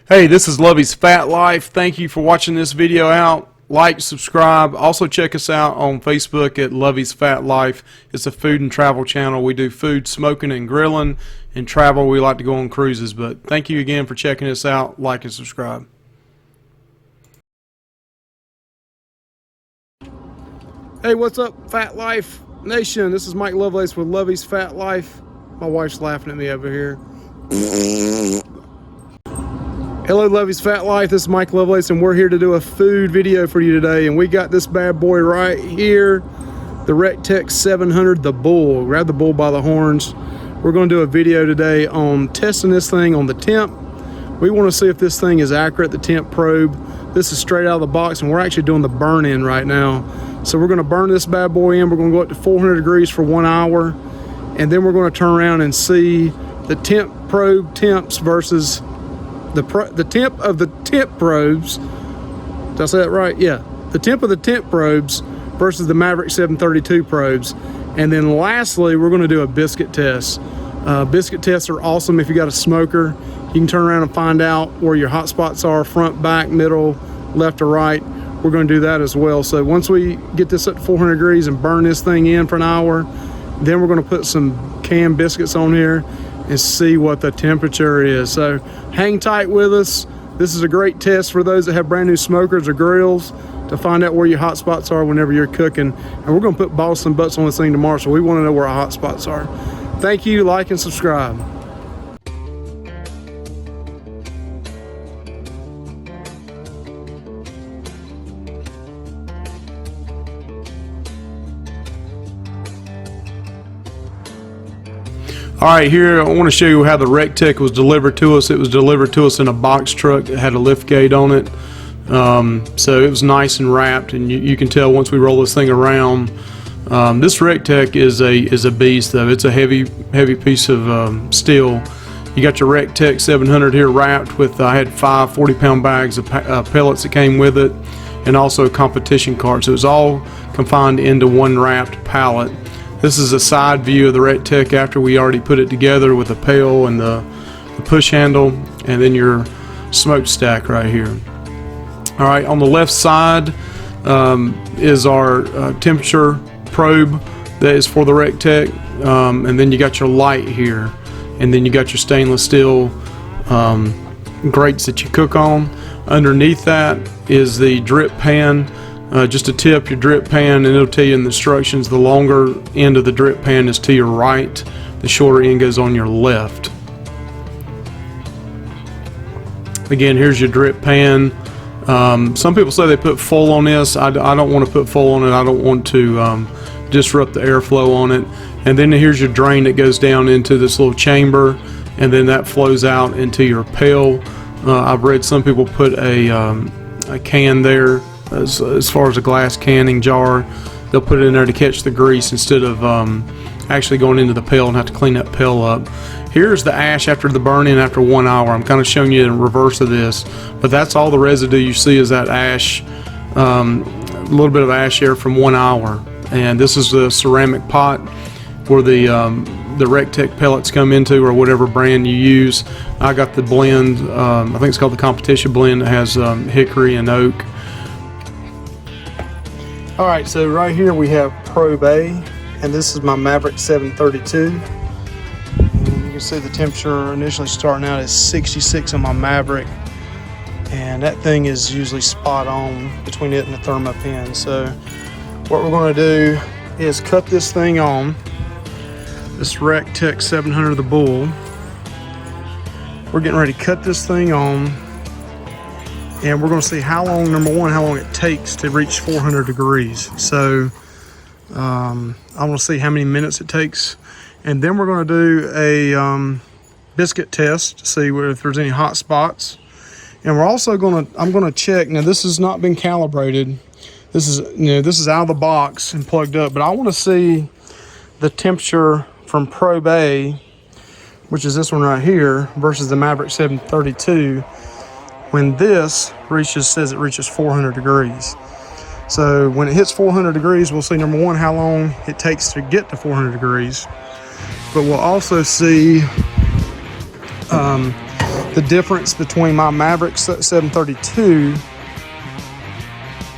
Hey, this is Lovey's Fat Life. Thank you for watching this video out. Like, subscribe. Also check us out on Facebook at Lovey's Fat Life. It's a food and travel channel. We do food, smoking, and grilling. And travel, we like to go on cruises. But thank you again for checking us out. Like and subscribe. Hey, what's up, Fat Life Nation? This is Mike Lovelace with Lovey's Fat Life. My wife's laughing at me over here. Hello, Lovey's Fat Life. This is Mike Lovelace, and we're here to do a food video for you today. And we got this bad boy right here, the REC TEC 700, the bull. Grab the bull by the horns. We're going to do a video today on testing this thing on the temp. We want to see if this thing is accurate, the temp probe. This is straight out of the box, and we're actually doing the burn-in right now. So we're going to burn this bad boy in. We're going to go up to 400 degrees for 1 hour, and then we're going to turn around and see the temp probe temps versus the temp of the temp probes. Did I say that right? Yeah. The temp of the temp probes versus the Maverick 732 probes. And then lastly, we're going to do a biscuit test. Biscuit tests are awesome if you got a smoker. You can turn around and find out where your hot spots are, front, back, middle, left or right. We're going to do that as well. So once we get this up to 400 degrees and burn this thing in for an hour, then we're going to put some canned biscuits on here and see what the temperature is. So hang tight with us. This is a great test for those that have brand new smokers or grills to find out where your hot spots are whenever you're cooking. And we're gonna put balls and butts on this thing tomorrow, so we wanna know where our hot spots are. Thank you, like and subscribe. Alright, here I want to show you how the REC TEC was delivered to us. It was delivered to us in a box truck. It had a lift gate on it. So it was nice and wrapped, and you can tell once we roll this thing around. This REC TEC is a beast though. It's a heavy piece of steel. You got your REC TEC 700 here wrapped with, I had 5 40-pound bags of pellets that came with it, and also a competition cart. So it was all confined into one wrapped pallet. This is a side view of the REC TEC after we already put it together with the pail and the push handle, and then your smokestack right here. Alright, on the left side is our temperature probe that is for the REC TEC, and then you got your light here, and then you got your stainless steel grates that you cook on. Underneath that is the drip pan. Just to tip your drip pan, and it'll tell you in the instructions the longer end of the drip pan is to your right, the shorter end goes on your left. Again, here's your drip pan. Some people say they put full on this. I don't want to put full on it. I don't want to disrupt the airflow on it. And then here's your drain that goes down into this little chamber, and then that flows out into your pail. I've read some people put a can there. As far as a glass canning jar, they'll put it in there to catch the grease instead of actually going into the pail and have to clean that pail up. Here's the ash after the burn-in after 1 hour. I'm kind of showing you the reverse of this, but that's all the residue you see is that ash, a little bit of ash here from 1 hour. And this is the ceramic pot where the REC TEC pellets come into, or whatever brand you use. I got the blend, I think it's called the competition blend, that has hickory and oak. Alright, so right here we have probe A, and this is my Maverick 732. And you can see the temperature initially starting out is 66 on my Maverick, and that thing is usually spot on between it and the thermopin. So what we're going to do is cut this thing on, this REC TEC 700, the bull. We're getting ready to cut this thing on, and we're going to see how long, number one, how long it takes to reach 400 degrees. So I want to see how many minutes it takes, and then we're going to do a biscuit test to see if there's any hot spots. And we're also I'm going to check. Now this has not been calibrated. This is out of the box and plugged up, but I want to see the temperature from probe A, which is this one right here, versus the Maverick 732. When this says it reaches 400 degrees. So when it hits 400 degrees, we'll see, number one, how long it takes to get to 400 degrees. But we'll also see the difference between my Maverick 732,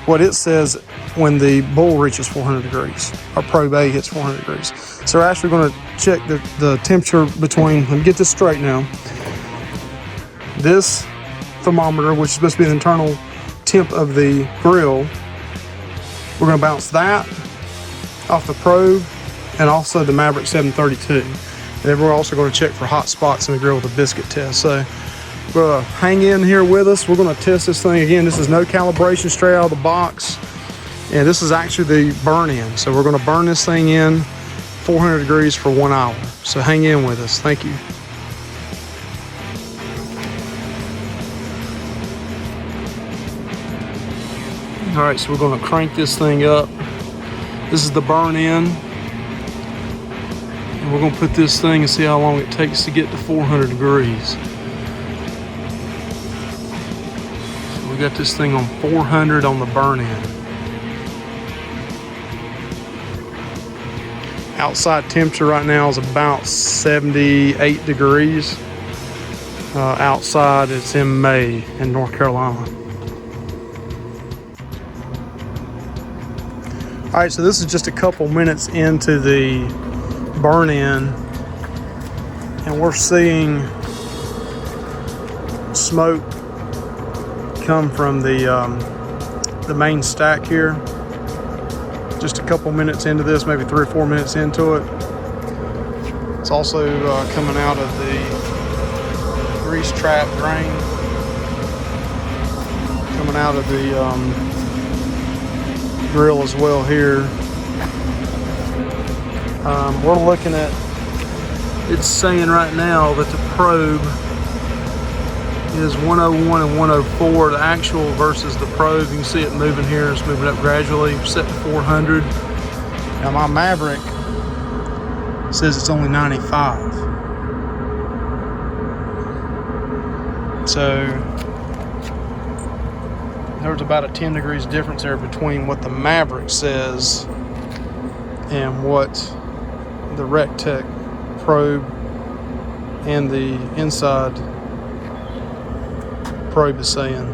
what it says when the bull reaches 400 degrees, or probe A hits 400 degrees. So we're actually going to check the temperature between, let me get this straight now. This thermometer, which is supposed to be the internal temp of the grill, we're going to bounce that off the probe and also the Maverick 732. And then we're also going to check for hot spots in the grill with a biscuit test. So we're going to hang in here with us. We're going to test this thing again. This is no calibration, straight out of the box. And this is actually the burn in. So we're going to burn this thing in 400 degrees for 1 hour. So hang in with us. Thank you. All right, so we're going to crank this thing up. This is the burn in. And we're going to put this thing and see how long it takes to get to 400 degrees. So we got this thing on 400 on the burn in. Outside temperature right now is about 78 degrees. Outside it's in May in North Carolina. All right, so this is just a couple minutes into the burn in, and we're seeing smoke come from the main stack here. Just a couple minutes into this, maybe 3 or 4 minutes into it. It's also coming out of the grease trap drain, coming out of the grill as well here. We're looking at, it's saying right now that the probe is 101 and 104, the actual versus the probe. You can see it moving here. It's moving up gradually. We're set to 400. Now my Maverick says it's only 95. So there's about a 10 degrees difference there between what the Maverick says and what the REC TEC probe and the inside probe is saying.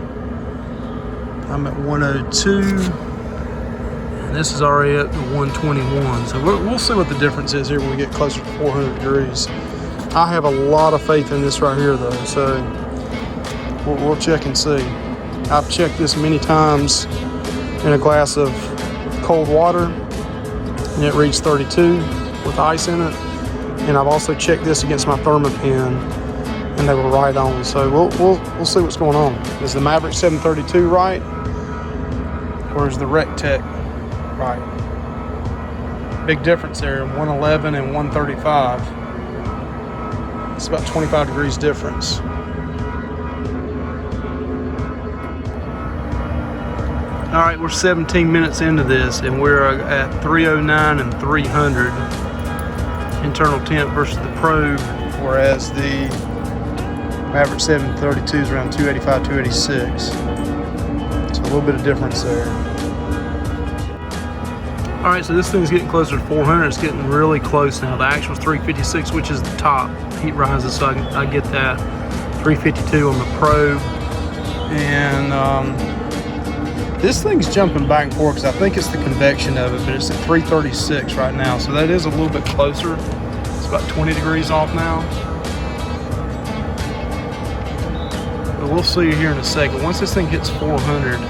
I'm at 102 and this is already up to 121. So we'll see what the difference is here when we get closer to 400 degrees. I have a lot of faith in this right here though, so we'll check and see. I've checked this many times in a glass of cold water and it reads 32 with ice in it. And I've also checked this against my Thermopin and they were right on. So we'll see what's going on. Is the Maverick 732 right? Or is the REC TEC right? Big difference there, 111 and 135. It's about 25 degrees difference. All right, we're 17 minutes into this and we're at 309 and 300 internal temp versus the probe, whereas the Maverick 732 is around 285, 286. So a little bit of difference there. All right, so this thing's getting closer to 400. It's getting really close now. The actual is 356, which is the top. Heat rises, so I get that. 352 on the probe. And this thing's jumping back and forth because I think it's the convection of it, but it's at 336 right now. So that is a little bit closer. It's about 20 degrees off now. But we'll see here in a second. Once this thing hits 400,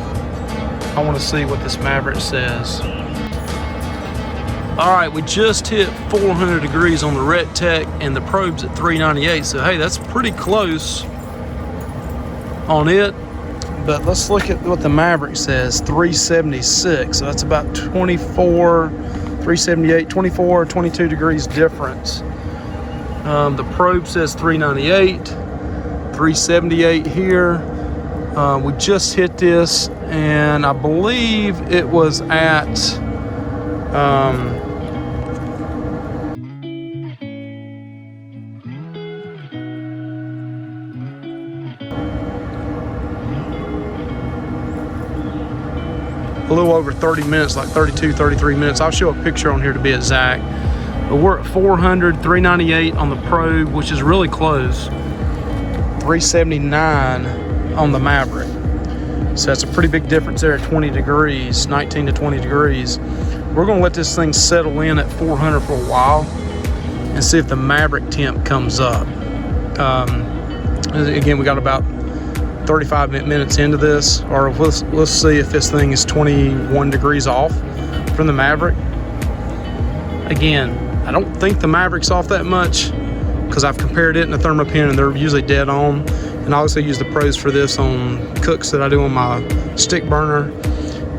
I want to see what this Maverick says. All right, we just hit 400 degrees on the REC TEC and the probe's at 398. So hey, that's pretty close on it. But let's look at what the Maverick says, 376. So that's about 24, 378, 24, 22 degrees difference. The probe says 398, 378 here. We just hit this, and I believe it was at a little over 30 minutes, like 32, 33 minutes. I'll show a picture on here to be exact. But we're at 400, 398 on the probe, which is really close. 379 on the Maverick. So that's a pretty big difference there at 20 degrees, 19 to 20 degrees. We're gonna let this thing settle in at 400 for a while and see if the Maverick temp comes up. Again, we got about 35 minutes into this, or let's see if this thing is 21 degrees off from the Maverick. Again, I don't think the Maverick's off that much because I've compared it and the Thermopin and they're usually dead on. And I also use the pros for this on cooks that I do on my stick burner,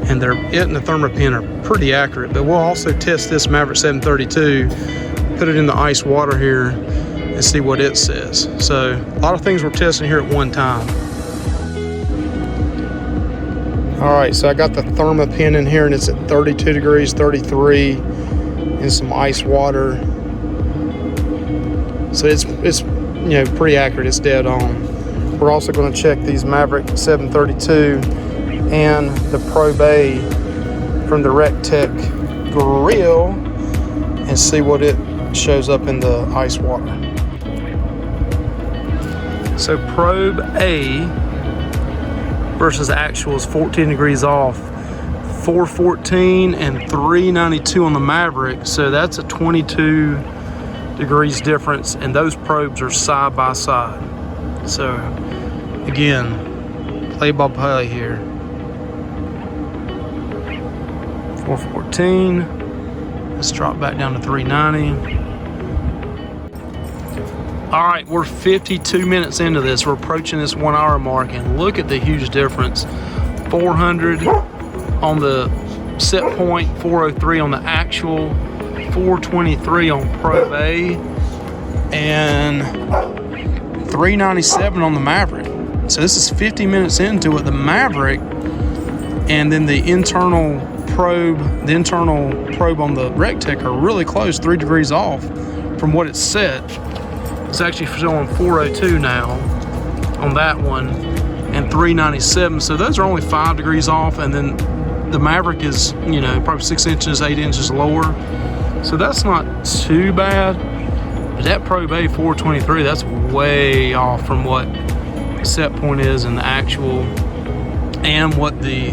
and it and the Thermopin are pretty accurate. But we'll also test this Maverick 732, put it in the ice water here and see what it says. So a lot of things we're testing here at one time. All right, so I got the Thermopin in here and it's at 32 degrees, 33 in some ice water. So it's you know, pretty accurate, it's dead on. We're also going to check these Maverick 732 and the Probe A from the REC TEC grill and see what it shows up in the ice water. So Probe A versus actual is 14 degrees off, 414 and 392 on the Maverick. So that's a 22 degrees difference, and those probes are side by side. So again, play by play here. 414. Let's drop back down to 390. All right, we're 52 minutes into this. We're approaching this 1 hour mark, and look at the huge difference. 400 on the set point, 403 on the actual, 423 on Probe A, and 397 on the Maverick. So this is 50 minutes into it. The Maverick and then the internal probe on the REC TEC are really close, 3 degrees off from what it's set. It's actually showing 402 now on that one and 397. So those are only 5 degrees off, and then the Maverick is, you know, probably 6 inches, 8 inches lower. So that's not too bad. But that Probe A 423, that's way off from what the set point is and the actual, and what the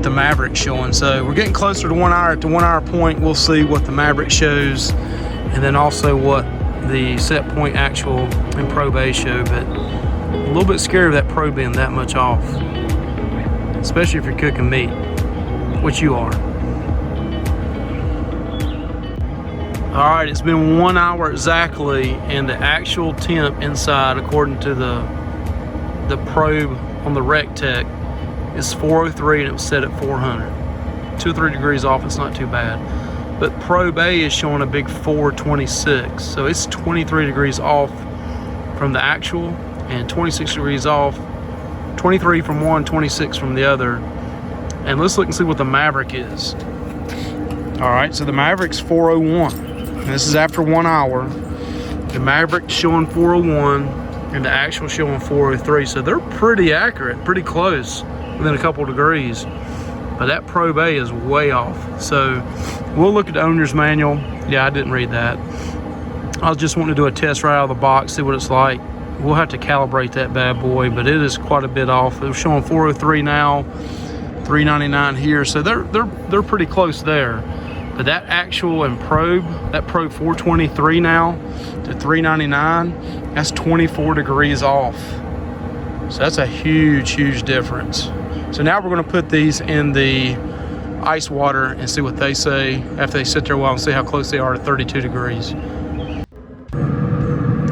Maverick's showing. So we're getting closer to 1 hour. At the 1 hour point, we'll see what the Maverick shows, and then also what the set point actual and Probe A show. But a little bit scary of that probe being that much off, especially if you're cooking meat, which you are. All right, it's been 1 hour exactly, and the actual temp inside, according to the probe on the REC TEC, is 403, and it was set at 400. 2 or 3 degrees off, it's not too bad. But Probe A is showing a big 426, so it's 23 degrees off from the actual, and 26 degrees off, 23 from one, 26 from the other. And let's look and see what the Maverick is. All right, so the Maverick's 401. And this is after 1 hour. The Maverick's showing 401, and the actual showing 403. So they're pretty accurate, pretty close, within a couple degrees. But that Probe A is way off. So we'll look at the owner's manual. Yeah, I didn't read that. I just want to do a test right out of the box, see what it's like. We'll have to calibrate that bad boy, but it is quite a bit off. They're showing 403 now, 399 here. So they're pretty close there. But that actual and probe, that Probe 423 now to 399, that's 24 degrees off. So that's a huge, huge difference. So now we're going to put these in the ice water and see what they say after they sit there a while and see how close they are to 32 degrees.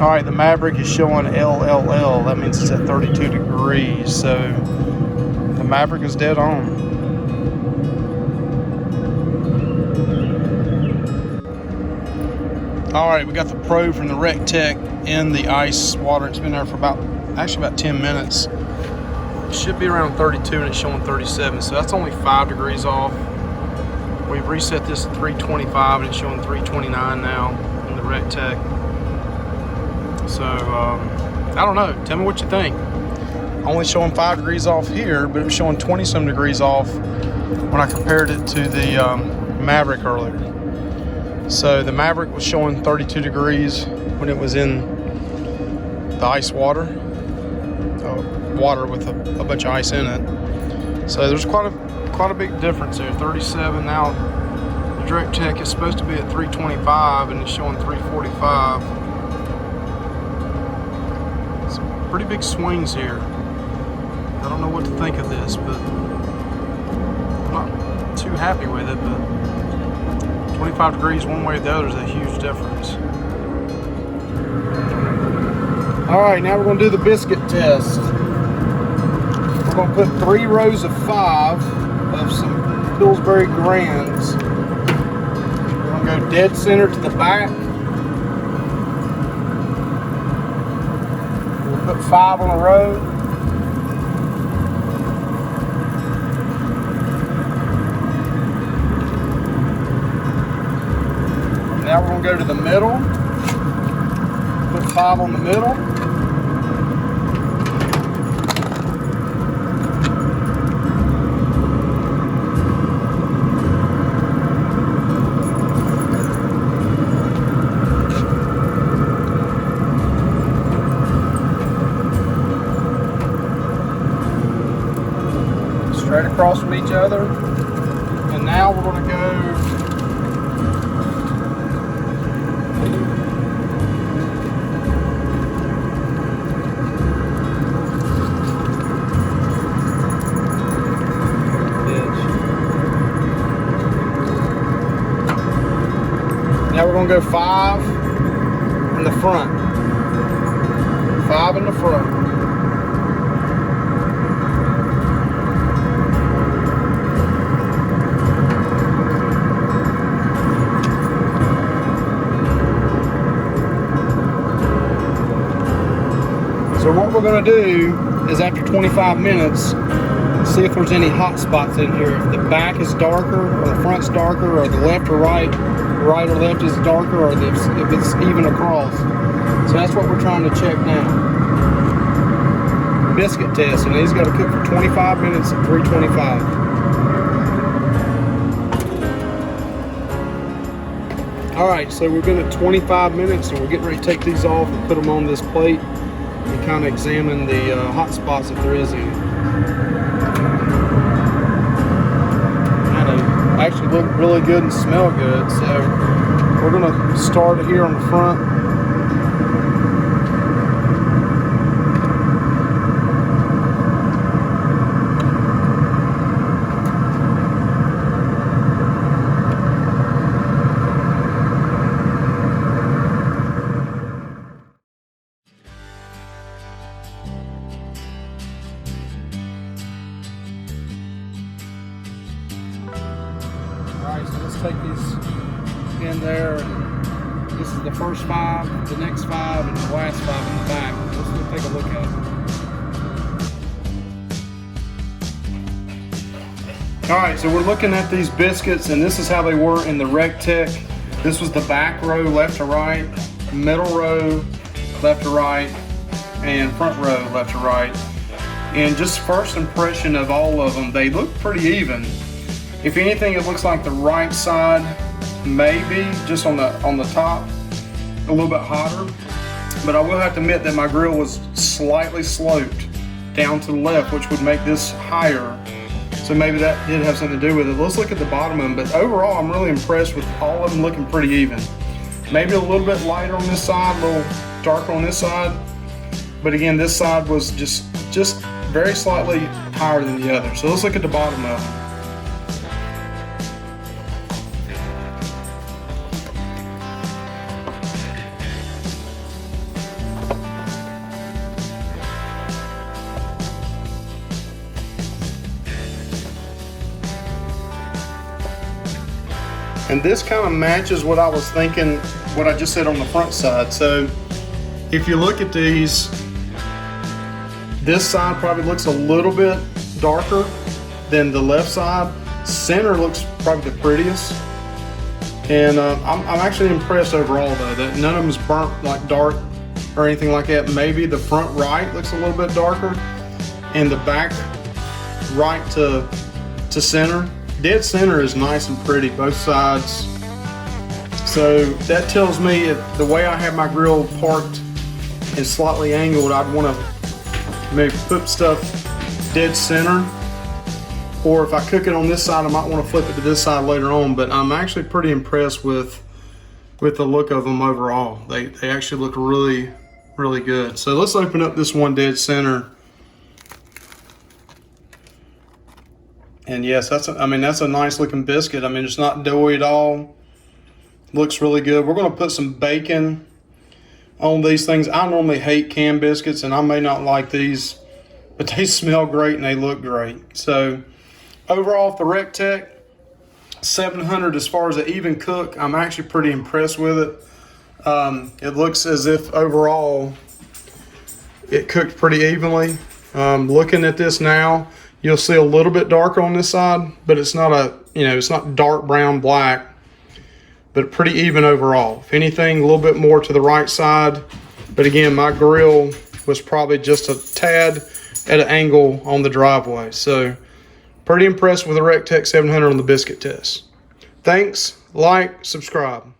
All right, the Maverick is showing LLL. That means it's at 32 degrees. So the Maverick is dead on. All right, we got the probe from the REC TEC in the ice water. It's been there for about 10 minutes. It should be around 32 and it's showing 37, so that's only 5 degrees off. We've reset this to 325 and it's showing 329 now in the REC TEC. So, I don't know. Tell me what you think. Only showing 5 degrees off here, but it was showing 20-some degrees off when I compared it to the Maverick earlier. So the Maverick was showing 32 degrees when it was in the ice water, water with a bunch of ice in it. So there's quite a big difference there. 37 now. The REC TEC is supposed to be at 325 and it's showing 345. Some pretty big swings here. I don't know what to think of this, but I'm not too happy with it. But 25 degrees one way or the other is a huge difference. All right, now we're going to do the biscuit test. We're going to put 3 rows of 5 of some Pillsbury Grands. We're going to go dead center to the back. We'll put 5 on a row. Now we're going to go to the middle. Put 5 on the middle. Straight across from each other. And now we're going to go Now we're going to go 5 in the front. 5 in the front. So what we're going to do is after 25 minutes, see if there's any hot spots in here. If the back is darker, or the front's darker, or the left or right or left is darker, or if it's even across. So that's what we're trying to check now. Biscuit test, and he's got to cook for 25 minutes at 325. All right, so we're good at 25 minutes, and we're getting ready to take these off and put them on this plate and kind of examine the hot spots if there is any. Actually look really good and smell good, so we're going to start here on the front. Alright, so let's take these in there. This is the first 5, the next 5, and the last 5 in the back. Let's take a look at it. Alright, so we're looking at these biscuits, and this is how they were in the REC TEC. This was the back row left to right, middle row left to right, and front row left to right. And just first impression of all of them, they look pretty even. If anything, it looks like the right side, maybe just on the top, a little bit hotter. But I will have to admit that my grill was slightly sloped down to the left, which would make this higher. So maybe that did have something to do with it. Let's look at the bottom of them. But overall, I'm really impressed with all of them looking pretty even. Maybe a little bit lighter on this side, a little darker on this side. But again, this side was just very slightly higher than the other. So let's look at the bottom of them. And this kind of matches what I was thinking, what I just said on the front side. So if you look at these, this side probably looks a little bit darker than the left side. Center looks probably the prettiest. And I'm actually impressed overall though, that none of them is burnt like dark or anything like that. Maybe the front right looks a little bit darker, and the back right to center. Dead center is nice and pretty, both sides. So that tells me if the way I have my grill parked and slightly angled, I'd want to maybe put stuff dead center. Or if I cook it on this side, I might want to flip it to this side later on. But I'm actually pretty impressed with the look of them overall. They actually look really, really good. So let's open up this one dead center. And yes, that's a nice looking biscuit. I mean, it's not doughy at all. Looks really good. We're going to put some bacon on these things. I normally hate canned biscuits, and I may not like these, but they smell great and they look great. So overall, the REC TEC 700, as far as an even cook, I'm actually pretty impressed with it. It looks as if overall it cooked pretty evenly. Looking at this now, you'll see a little bit darker on this side, but it's not it's not dark brown black, but pretty even overall. If anything, a little bit more to the right side. But again, my grill was probably just a tad at an angle on the driveway. So pretty impressed with the REC TEC 700 on the biscuit test. Thanks, like, subscribe.